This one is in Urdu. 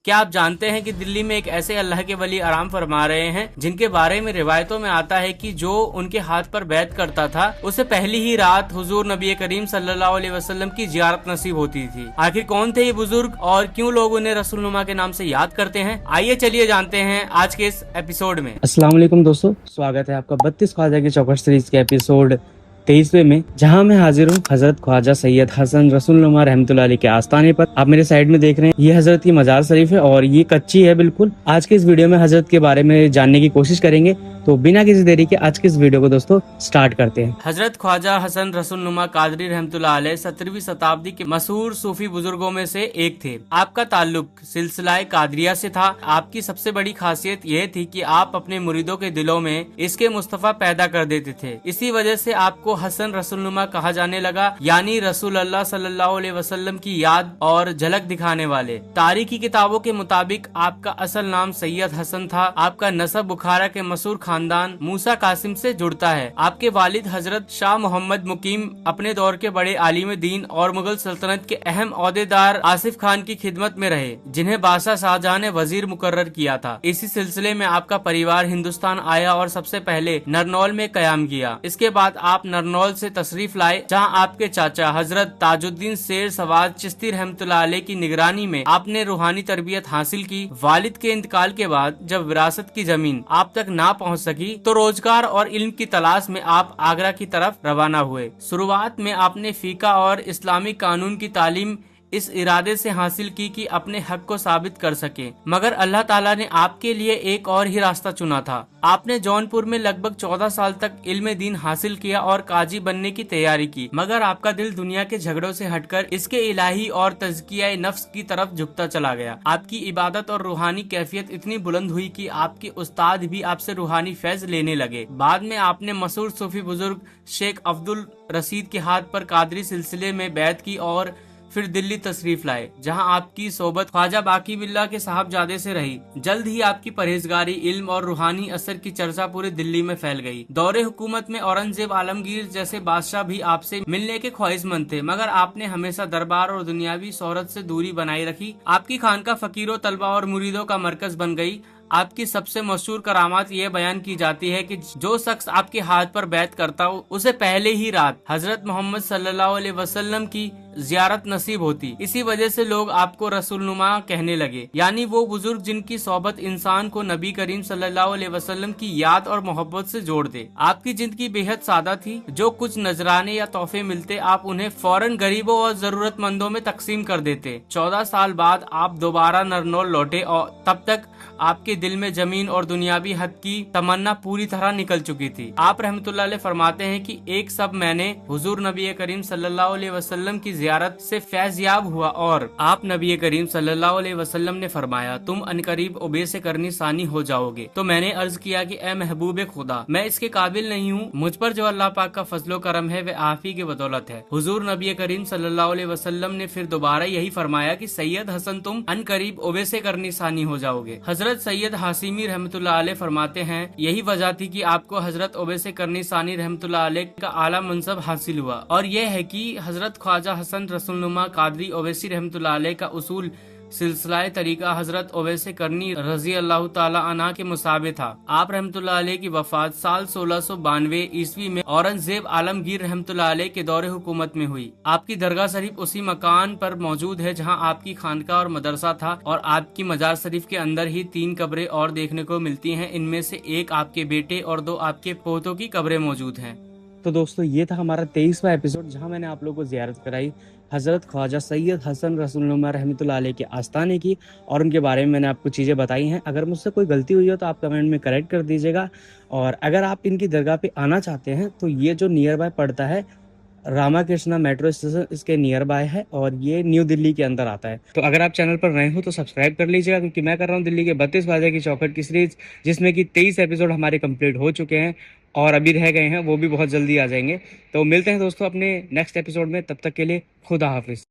کیا آپ جانتے ہیں کہ دلی میں ایک ایسے اللہ کے ولی آرام فرما رہے ہیں جن کے بارے میں روایتوں میں آتا ہے کہ جو ان کے ہاتھ پر بیعت کرتا تھا اسے پہلی ہی رات حضور نبی کریم صلی اللہ علیہ وسلم کی زیارت نصیب ہوتی تھی۔ آخر کون تھے یہ بزرگ اور کیوں لوگ انہیں رسول نما کے نام سے یاد کرتے ہیں؟ آئیے چلیے جانتے ہیں آج کے اس ایپیسوڈ میں۔ السلام علیکم دوستو، سواگت ہے آپ کا 32 خواجہ کی چوکٹ سیریز کے ایپیسوڈ 23ویں میں، جہاں میں حاضر ہوں حضرت خواجہ سید حسن رسول نما رحمۃ اللہ علیہ کے آستانے پر۔ آپ میرے سائڈ میں دیکھ رہے ہیں یہ حضرت کی مزار شریف ہے اور یہ کچی ہے بالکل۔ آج کے اس ویڈیو میں حضرت کے بارے میں جاننے کی کوشش کریں گے، تو بنا کسی دیری کے آج کے اس ویڈیو کو دوستو سٹارٹ کرتے ہیں۔ حضرت خواجہ حسن رسول نما قادری رحمۃ اللہ علیہ 17ویں شتابدی کے مشہور صوفی بزرگوں میں سے ایک تھے۔ آپ کا تعلق سلسلہ قادریہ سے تھا۔ آپ کی سب سے بڑی خاصیت یہ تھی کہ آپ اپنے مریدوں کے دلوں میں اس کے مصطفیٰ پیدا کر دیتے تھے۔ اسی وجہ سے آپ کو حسن رسول نما کہا جانے لگا، یعنی رسول اللہ صلی اللہ علیہ وسلم کی یاد اور جھلک دکھانے والے۔ تاریخی کتابوں کے مطابق آپ کا اصل نام سید حسن تھا۔ آپ کا نسب بخارا کے مشہور خاندان موسیٰ قاسم سے جڑتا ہے۔ آپ کے والد حضرت شاہ محمد مقیم اپنے دور کے بڑے عالم دین اور مغل سلطنت کے اہم عہدیدار آصف خان کی خدمت میں رہے، جنہیں بادشاہ شاہجہاں نے وزیر مقرر کیا تھا۔ اسی سلسلے میں آپ کا پریوار ہندوستان آیا اور سب سے پہلے نرنول میں قیام کیا۔ اس کے بعد آپ نرنول سے تشریف لائے، جہاں آپ کے چاچا حضرت تاج الدین شیر سواد چشتی رحمۃ اللہ علیہ کی نگرانی میں آپ نے روحانی تربیت حاصل کی۔ والد کے انتقال کے بعد جب وراثت کی زمین آپ تک نہ پہنچ سکی تو روزگار اور علم کی تلاش میں آپ آگرہ کی طرف روانہ ہوئے۔ شروعات میں آپ نے فقہ اور اسلامی قانون کی تعلیم اس ارادے سے حاصل کی کہ اپنے حق کو ثابت کر سکے، مگر اللہ تعالیٰ نے آپ کے لیے ایک اور ہی راستہ چنا تھا۔ آپ نے جونپور میں لگ بھگ 14 سال تک علم دین حاصل کیا اور قاضی بننے کی تیاری کی، مگر آپ کا دل دنیا کے جھگڑوں سے ہٹ کر اس کے الہی اور تزکیہ نفس کی طرف جھکتا چلا گیا۔ آپ کی عبادت اور روحانی کیفیت اتنی بلند ہوئی کہ آپ کے استاد بھی آپ سے روحانی فیض لینے لگے۔ بعد میں آپ نے مشہور صوفی بزرگ شیخ عبد الرشید کے ہاتھ پر قادری سلسلے میں بیعت کی اور پھر دلی تشریف لائے، جہاں آپ کی صحبت خواجہ باقی باللہ کے صاحبزادے سے رہی۔ جلد ہی آپ کی پرہیزگاری، علم اور روحانی اثر کی چرچا پورے دلی میں پھیل گئی۔ دور حکومت میں اورنگزیب عالمگیر جیسے بادشاہ بھی آپ سے ملنے کے خواہش مند تھے، مگر آپ نے ہمیشہ دربار اور دنیاوی شہرت سے دوری بنائی رکھی۔ آپ کی خانقاہ فقیروں، طلبہ اور مریدوں کا مرکز بن گئی۔ آپ کی سب سے مشہور کرامات یہ بیان کی جاتی ہے کہ جو شخص آپ کے ہاتھ پر بیعت کرتا ہو اسے پہلے ہی رات حضرت محمد صلی اللہ علیہ وسلم کی زیارت نصیب ہوتی۔ اسی وجہ سے لوگ آپ کو رسول نما کہنے لگے، یعنی وہ بزرگ جن کی صحبت انسان کو نبی کریم صلی اللہ علیہ وسلم کی یاد اور محبت سے جوڑ دے۔ آپ کی زندگی بے حد سادہ تھی۔ جو کچھ نذرانے یا تحفے ملتے آپ انہیں فوراً غریبوں اور ضرورت مندوں میں تقسیم کر دیتے۔ 14 سال بعد آپ دوبارہ نرنول لوٹے اور تب تک آپ کے دل میں زمین اور دنیاوی حد کی تمنا پوری طرح نکل چکی تھی۔ آپ رحمۃ اللہ علیہ فرماتے ہیں کہ ایک سب میں نے حضور نبی کریم صلی اللہ علیہ وسلم کی زیارت سے فیض یاب ہوا اور آپ نبی کریم صلی اللہ علیہ وسلم نے فرمایا تم انقریب اوبے سے کرنی ثانی ہو جاؤ گے۔ تو میں نے عرض کیا کہ اے محبوب خدا، میں اس کے قابل نہیں ہوں، مجھ پر جو اللہ پاک کا فضل و کرم ہے وہ آپ ہی کی بدولت ہے۔ حضور نبی کریم صلی اللہ علیہ وسلم نے پھر دوبارہ یہی فرمایا کہ سید حسن تم انقریب اوبے سے کرنی ثانی ہو جاؤ گے۔ حضرت سید حاسمی رحمۃ اللہ علیہ فرماتے ہیں یہی وجہ تھی کہ آپ کو حضرت اوبے سے کرنی ثانی رحمۃ اللہ علیہ کا اعلیٰ منصب حاصل ہوا، اور یہ ہے کہ حضرت خواجہ حسن رسول نما قادری اویسی رحمۃ اللہ علیہ کا اصول سلسلہ طریقہ حضرت اویسی کرنی رضی اللہ تعالی عنہ کے مشابہ تھا۔ آپ رحمۃ اللہ علیہ کی وفات سال 1692 عیسوی میں اورنگزیب عالمگیر رحمۃ اللہ علیہ کے دور حکومت میں ہوئی۔ آپ کی درگاہ شریف اسی مکان پر موجود ہے جہاں آپ کی خانقاہ اور مدرسہ تھا، اور آپ کی مزار شریف کے اندر ہی 3 قبریں اور دیکھنے کو ملتی ہیں، ان میں سے ایک آپ کے بیٹے اور 2 آپ کے پوتوں کی قبریں موجود ہیں۔ تو دوستو یہ تھا ہمارا 23واں ایپیسوڈ، جہاں میں نے آپ لوگوں کو زیارت کرائی حضرت خواجہ سید حسن رسول نما رحمۃ اللہ علیہ کے آستانے کی، اور ان کے بارے میں نے آپ کو چیزیں بتائی ہیں۔ اگر مجھ سے کوئی غلطی ہوئی ہو تو آپ کمنٹ میں کریکٹ کر دیجیے گا، اور اگر آپ ان کی درگاہ پہ آنا چاہتے ہیں تو یہ جو نیئر بائی پڑتا ہے راما کرشنا میٹرو اسٹیشن، اس کے نیئر بائی ہے، اور یہ نیو دلی کے اندر آتا ہے۔ تو اگر آپ چینل پر نئے ہو تو سبسکرائب کر لیجیے گا، کیونکہ میں کر رہا ہوں دلی کے 32 خواجہ کی چوکھٹ کی سیریز، جس میں کہ 23 ایپیسوڈ ہمارے کمپلیٹ ہو چکے ہیں اور ابھی رہ گئے ہیں، وہ بھی بہت جلدی آ جائیں گے۔ تو ملتے ہیں دوستوں اپنے نیکسٹ ایپیسوڈ میں، تب تک کے لیے خدا حافظ۔